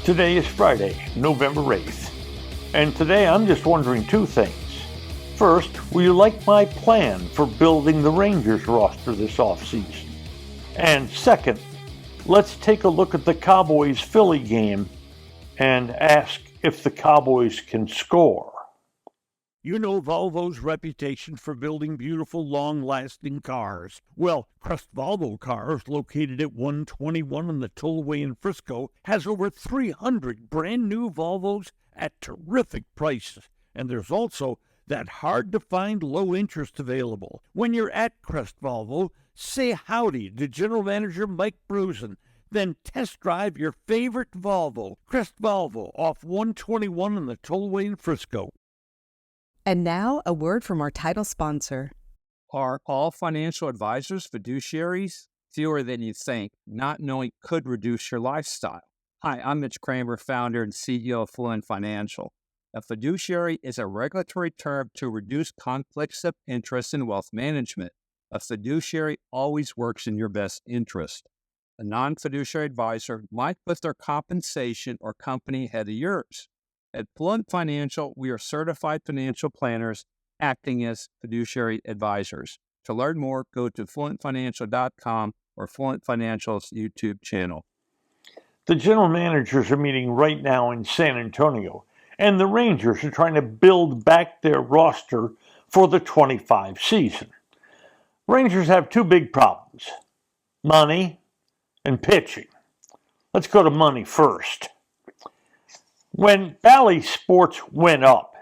Today is Friday, November 8th, and today I'm just wondering two things. First, will you like my plan for building the Rangers roster this offseason? And second, let's take a look at the Cowboys-Philly game and ask if the Cowboys can score. You know Volvo's reputation for building beautiful, long-lasting cars. Well, Crest Volvo Cars, located at 121 on the Tollway in Frisco, has over 300 brand-new Volvos at terrific prices. And there's also that hard-to-find low interest available. When you're at Crest Volvo, say howdy to General Manager Mike Brusen. Then test drive your favorite Volvo, Crest Volvo, off 121 on the Tollway in Frisco. And now, a word from our title sponsor. Are all financial advisors fiduciaries? Fewer than you think. Not knowing could reduce your lifestyle. Hi, I'm Mitch Kramer, founder and CEO of Fluent Financial. A fiduciary is a regulatory term to reduce conflicts of interest in wealth management. A fiduciary always works in your best interest. A non-fiduciary advisor might put their compensation or company ahead of yours. At Fluent Financial, we are certified financial planners acting as fiduciary advisors. To learn more, go to fluentfinancial.com or Fluent Financial's YouTube channel. The general managers are meeting right now in San Antonio, and the Rangers are trying to build back their roster for the 25 season. Rangers have two big problems: money and pitching. Let's go to money first. When Bally Sports went up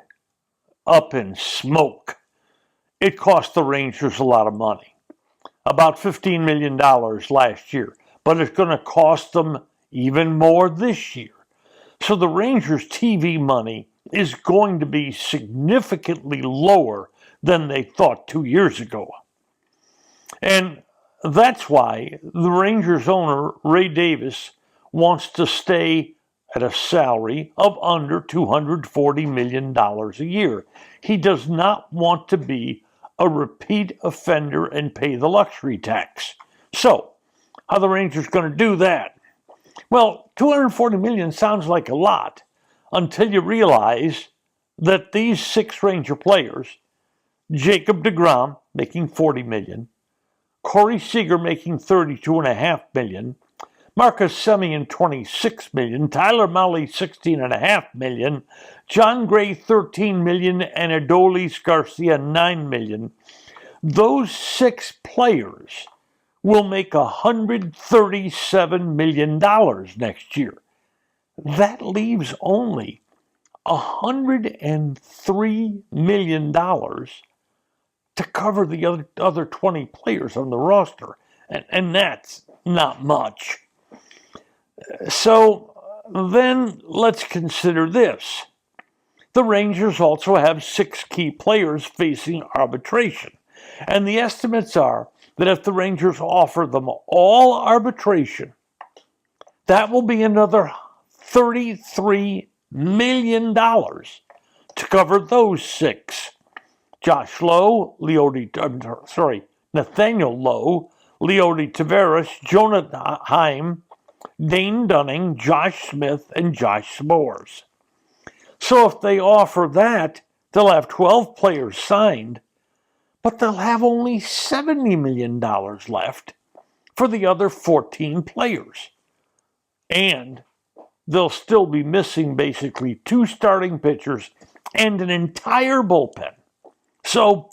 in smoke, it cost the Rangers a lot of money, about $15 million last year, but it's going to cost them even more this year. So the Rangers' TV money is going to be significantly lower than they thought 2 years ago. And that's why the Rangers owner, Ray Davis, wants to stay at a salary of under $240 million a year. He does not want to be a repeat offender and pay the luxury tax. So, how are the Rangers going to do that? Well, $240 million sounds like a lot until you realize that these six Ranger players, Jacob deGrom making $40 million, Corey Seager making $32.5 million, Marcus Semien $26 million, Tyler Mahle $16.5 million, John Gray $13 million, and Adolis Garcia $9 million. Those six players will make $137 million next year. That leaves only $103 million to cover the other 20 players on the roster, and that's not much. So then let's consider this. The Rangers also have six key players facing arbitration, and the estimates are that if the Rangers offer them all arbitration, that will be another $33 million to cover those six. Nathaniel Lowe, Leody Taveras, Jonah Heim, Dane Dunning, Josh Smith, and Josh S'mores. So if they offer that, they'll have 12 players signed, but they'll have only $70 million left for the other 14 players. And they'll still be missing basically two starting pitchers and an entire bullpen. So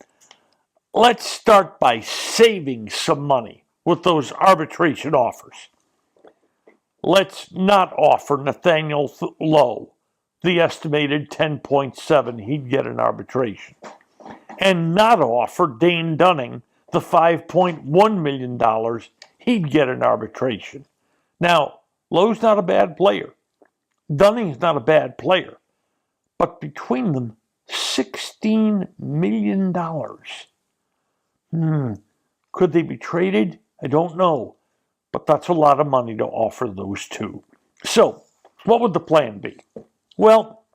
let's start by saving some money with those arbitration offers. Let's not offer Nathaniel Lowe the estimated $10.7 he'd get in arbitration, and not offer Dane Dunning the $5.1 million he'd get in arbitration. Now, Lowe's not a bad player. Dunning's not a bad player. But between them, $16 million. Could they be traded? I don't know. But that's a lot of money to offer those two. So, what would the plan be? Well,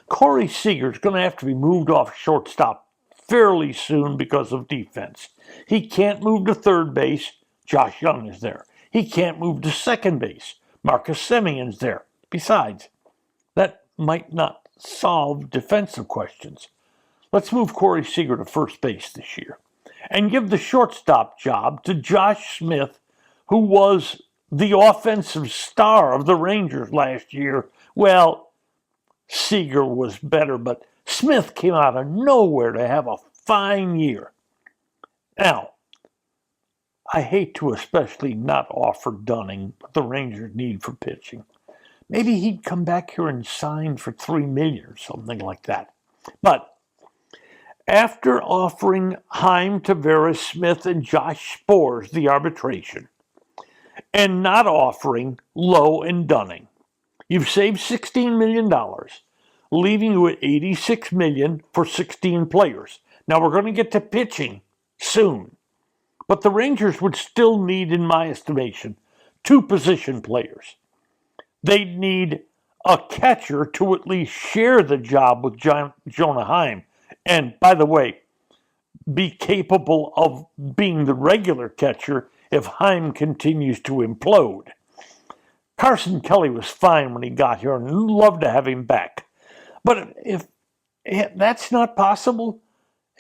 Corey Seager is going to have to be moved off shortstop fairly soon because of defense. He can't move to third base. Josh Young is there. He can't move to second base. Marcus Semion's there. Besides, that might not solve defensive questions. Let's move Corey Seager to first base this year and give the shortstop job to Josh Smith, who was the offensive star of the Rangers last year. Well, Seager was better, but Smith came out of nowhere to have a fine year. Now, I hate to especially not offer Dunning what the Rangers need for pitching. Maybe he'd come back here and sign for $3 million or something like that. But after offering Chaim Tavares, Smith, and Josh Sborz the arbitration, and not offering Lowe and Dunning, you've saved $16 million, leaving you at $86 million for 16 players. Now we're going to get to pitching soon, but the Rangers would still need, in my estimation, 2 position players. They'd need a catcher to at least share the job with Jonah Heim, and by the way, be capable of being the regular catcher if Heim continues to implode. Carson Kelly was fine when he got here, and I'd love to have him back. But if that's not possible,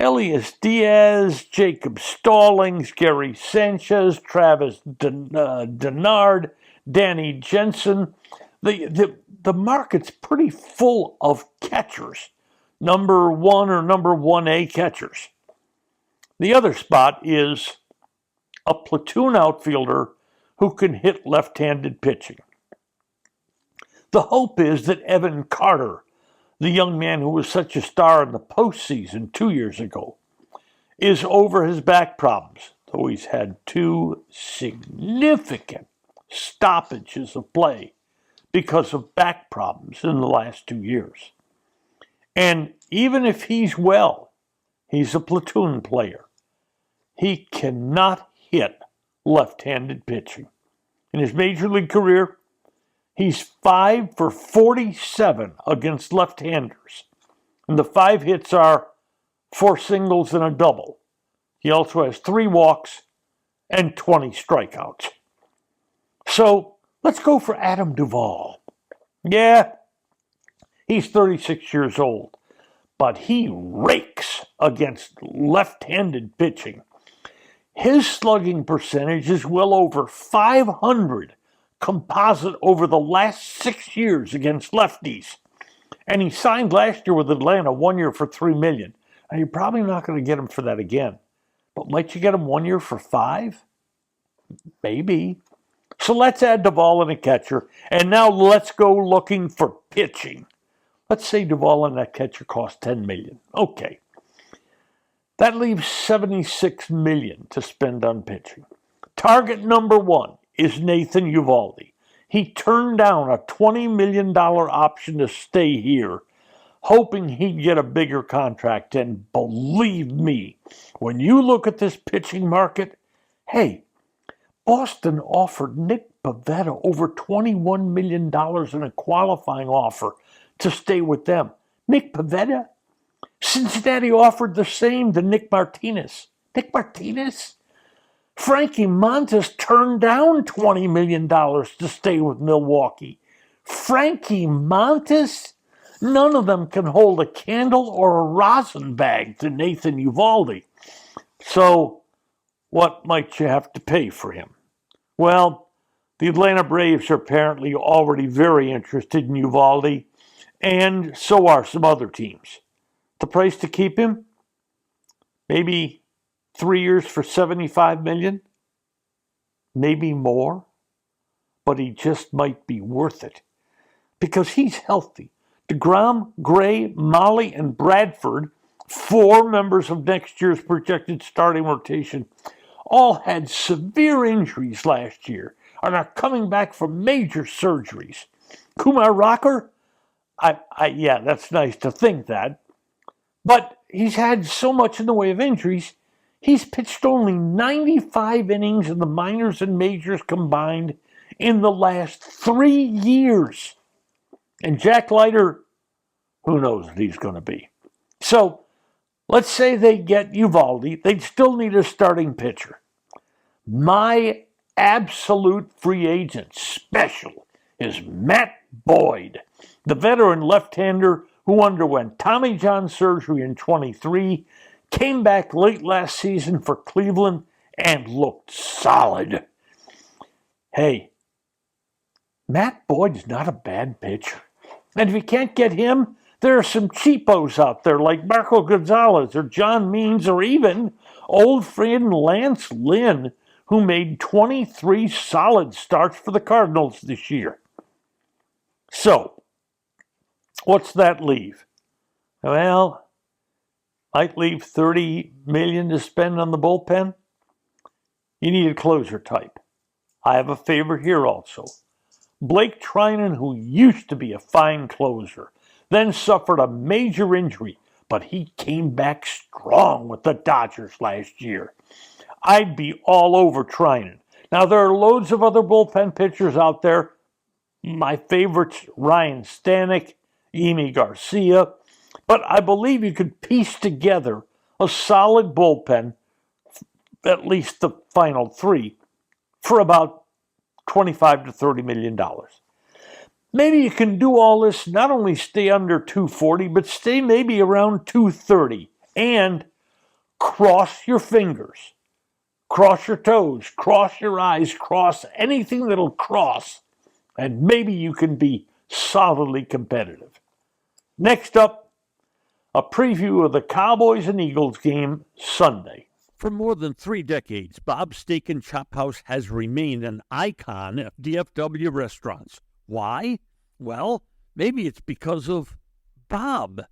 Elias Diaz, Jacob Stallings, Gary Sanchez, Travis Denard, Danny Jensen, the market's pretty full of catchers, number 1 or number 1A catchers. The other spot is a platoon outfielder who can hit left-handed pitching. The hope is that Evan Carter, the young man who was such a star in the postseason 2 years ago, is over his back problems, though he's had 2 significant stoppages of play because of back problems in the last 2 years. And even if he's well, he's a platoon player. He cannot hit left-handed pitching. In his major league career, he's 5 for 47 against left-handers. And the 5 hits are 4 singles and a double. He also has 3 walks and 20 strikeouts. So let's go for Adam Duvall. Yeah, he's 36 years old, but he rakes against left-handed pitching. His slugging percentage is well over 500 composite over the last 6 years against lefties. And he signed last year with Atlanta 1 year for $3 million. Now, you're probably not going to get him for that again. But might you get him 1 year for $5 million? Maybe. So let's add Duvall and a catcher. And now let's go looking for pitching. Let's say Duvall and that catcher cost $10 million. Okay. That leaves $76 million to spend on pitching. Target number 1 is Nathan Eovaldi. He turned down a $20 million option to stay here, hoping he'd get a bigger contract. And believe me, when you look at this pitching market, hey, Boston offered Nick Pivetta over $21 million in a qualifying offer to stay with them. Nick Pivetta? Cincinnati offered the same to Nick Martinez. Nick Martinez? Frankie Montas turned down $20 million to stay with Milwaukee. Frankie Montas? None of them can hold a candle or a rosin bag to Nathan Eovaldi. So, what might you have to pay for him? Well, the Atlanta Braves are apparently already very interested in Eovaldi, and so are some other teams. The price to keep him? Maybe 3 years for $75 million? Maybe more? But he just might be worth it. Because he's healthy. DeGrom, Gray, Molly, and Bradford, 4 members of next year's projected starting rotation, all had severe injuries last year and are coming back from major surgeries. Kumar Rocker? Yeah, that's nice to think that. But he's had so much in the way of injuries, he's pitched only 95 innings in the minors and majors combined in the last 3 years. And Jack Leiter, who knows what he's going to be. So, let's say they get Eovaldi, they'd still need a starting pitcher. My absolute free agent special is Matt Boyd, the veteran left-hander who underwent Tommy John surgery in 23, came back late last season for Cleveland, and looked solid. Hey, Matt Boyd's not a bad pitcher. And if you can't get him, there are some cheapos out there like Marco Gonzalez or John Means or even old friend Lance Lynn, who made 23 solid starts for the Cardinals this year. So, what's that leave? Well, might leave $30 million to spend on the bullpen. You need a closer type. I have a favorite here also. Blake Trinan, who used to be a fine closer, then suffered a major injury, but he came back strong with the Dodgers last year. I'd be all over Trinan. Now, there are loads of other bullpen pitchers out there. My favorites, Ryan Stanek, Yimi Garcia, but I believe you could piece together a solid bullpen, at least the final three, for about $25 to $30 million. Maybe you can do all this, not only stay under 240, but stay maybe around 230 and cross your fingers, cross your toes, cross your eyes, cross anything that'll cross, and maybe you can be solidly competitive. Next up, a preview of the Cowboys and Eagles game Sunday. For more than 3 decades, Bob's Steak and Chop House has remained an icon of DFW restaurants. Why? Well, maybe it's because of Bob.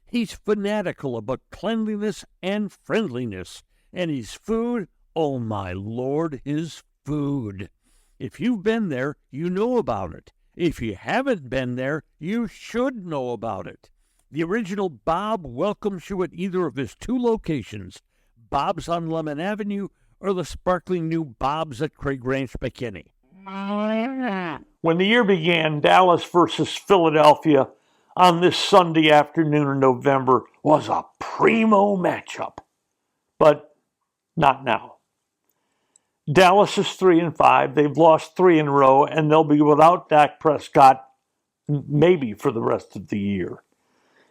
He's fanatical about cleanliness and friendliness, and his food, oh my Lord, his food. If you've been there, you know about it. If you haven't been there, you should know about it. The original Bob welcomes you at either of his 2 locations, Bob's on Lemon Avenue or the sparkling new Bob's at Craig Ranch, McKinney. When the year began, Dallas versus Philadelphia on this Sunday afternoon in November was a primo matchup. But not now. Dallas is 3-5. They've lost 3 in a row, and they'll be without Dak Prescott maybe for the rest of the year.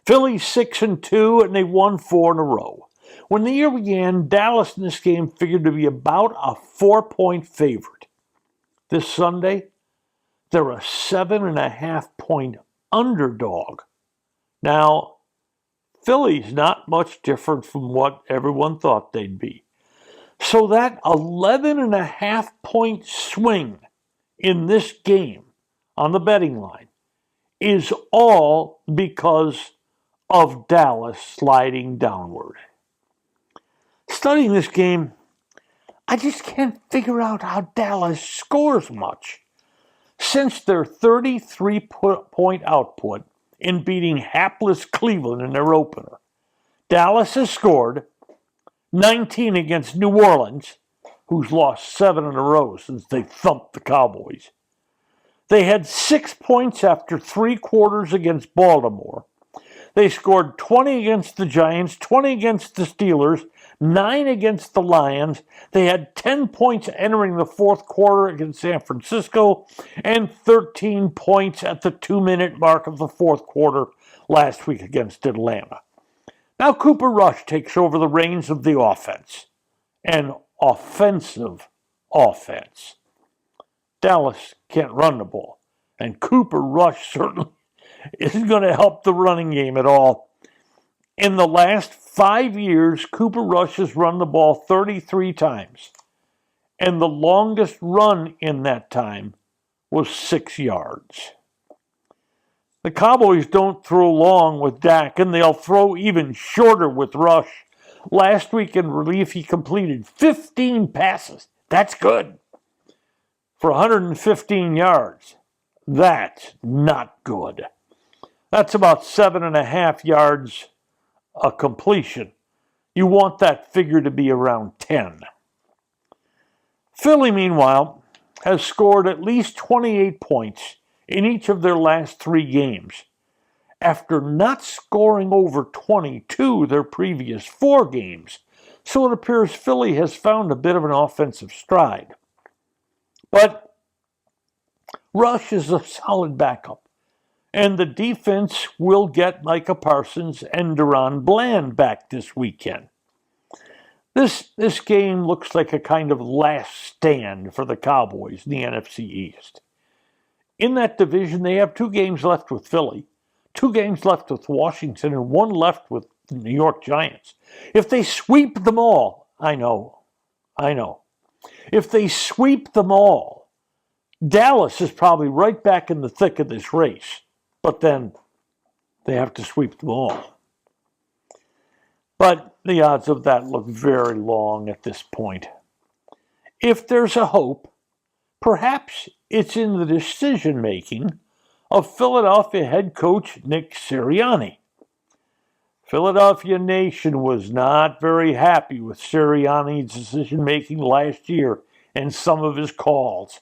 Philly's 6-2, and they've won 4 in a row. When the year began, Dallas in this game figured to be about a 4-point favorite. This Sunday, they're a 7.5-point underdog. Now, Philly's not much different from what everyone thought they'd be. So that 11.5-point swing in this game on the betting line is all because of Dallas sliding downward. Studying this game, I just can't figure out how Dallas scores much. Since their 33-point output in beating hapless Cleveland in their opener, Dallas has scored 19 against New Orleans, who's lost 7 in a row since they thumped the Cowboys. They had 6 points after 3 quarters against Baltimore. They scored 20 against the Giants, 20 against the Steelers, 9 against the Lions. They had 10 points entering the 4th quarter against San Francisco and 13 points at the 2-minute mark of the 4th quarter last week against Atlanta. Now Cooper Rush takes over the reins of the offense. An offensive offense. Dallas can't run the ball, and Cooper Rush certainly isn't going to help the running game at all. In the last 5 years, Cooper Rush has run the ball 33 times, and the longest run in that time was 6 yards. The Cowboys don't throw long with Dak, and they'll throw even shorter with Rush. Last week in relief, he completed 15 passes. That's good. For 115 yards. That's not good. That's about 7.5 yards a completion. You want that figure to be around 10. Philly, meanwhile, has scored at least 28 points in each of their last 3 games, after not scoring over 22 their previous 4 games. So it appears Philly has found a bit of an offensive stride. But Rush is a solid backup. And the defense will get Micah Parsons and Deron Bland back this weekend. This game looks like a kind of last stand for the Cowboys in the NFC East. In that division, they have 2 games left with Philly, 2 games left with Washington, and 1 left with the New York Giants. If they sweep them all, I know. If they sweep them all, Dallas is probably right back in the thick of this race. But then they have to sweep them all. But the odds of that look very long at this point. If there's a hope, perhaps it's in the decision-making of Philadelphia head coach Nick Sirianni. Philadelphia Nation was not very happy with Sirianni's decision-making last year and some of his calls.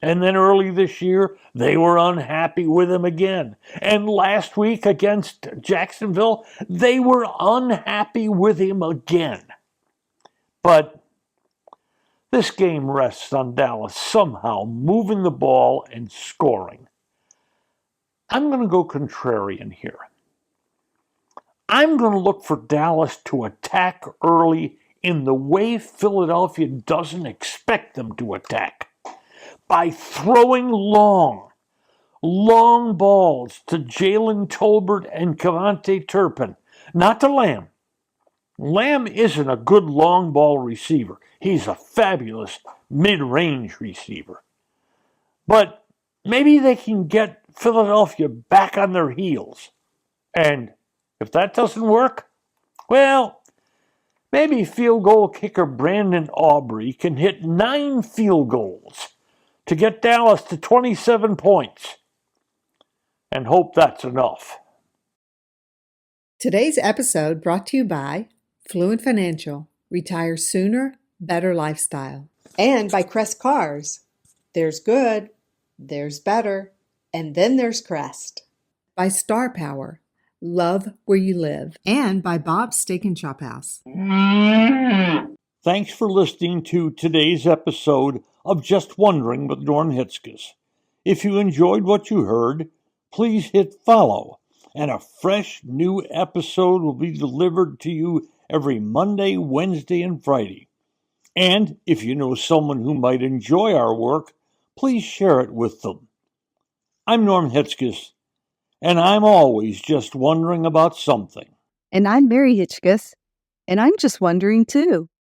And then early this year, they were unhappy with him again. And last week against Jacksonville, they were unhappy with him again. But this game rests on Dallas somehow moving the ball and scoring. I'm going to go contrarian here. I'm going to look for Dallas to attack early in the way Philadelphia doesn't expect them to attack. By throwing long balls to Jalen Tolbert and Cavante Turpin, not to Lamb. Lamb isn't a good long ball receiver. He's a fabulous mid-range receiver. But maybe they can get Philadelphia back on their heels. And if that doesn't work, well, maybe field goal kicker Brandon Aubrey can hit 9 field goals to get Dallas to 27 points, and hope that's enough. Today's episode brought to you by Fluent Financial, Retire Sooner, Better Lifestyle. And by Crest Cars. There's good, there's better, and then there's Crest. By Star Power, love where you live. And by Bob's Steak and Chop House. Thanks for listening to today's episode of Just Wondering with Norm Hitzges. If you enjoyed what you heard, please hit follow, and a fresh new episode will be delivered to you every Monday, Wednesday, and Friday. And if you know someone who might enjoy our work, please share it with them. I'm Norm Hitzges, and I'm always just wondering about something. And I'm Mary Hitchkus, and I'm just wondering too.